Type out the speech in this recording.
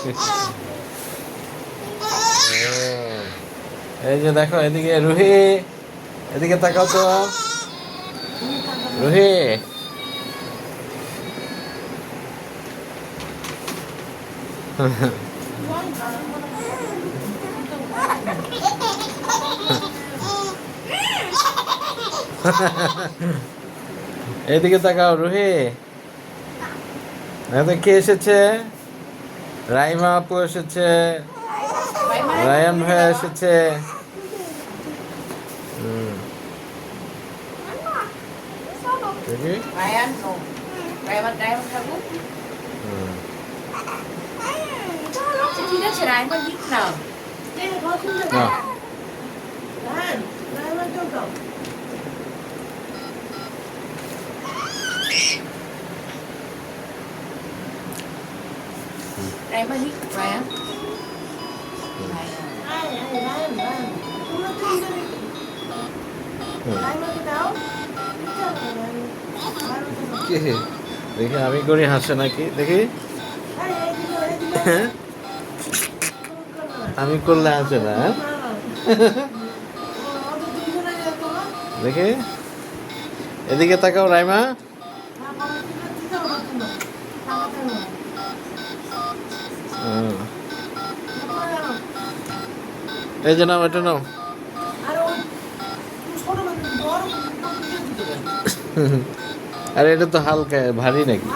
এই যে দেখো এদিকে রুহি, এদিকে তাকাও তো রুহি। এদিকে তাকাও রুহি। এতে কে এসেছে? রাইমা আপু এসেছে, রায়ান ভাই এসেছে। দেখি Ryan, no. Ryan খাবো। আচ্ছা ঠিক আছে রায়ন লিখ নাও। না রায়ন লিখ রায়ন। কে? দেখি আমি করি হাসে নাকি দেখি। আমি করলে হাসে না, হ্যাঁ? দেখি এদিকে তাকাও রাইমা। এই যে নাও, এটা নাও। আরে এটা তো হালকা, ভারী নাকি?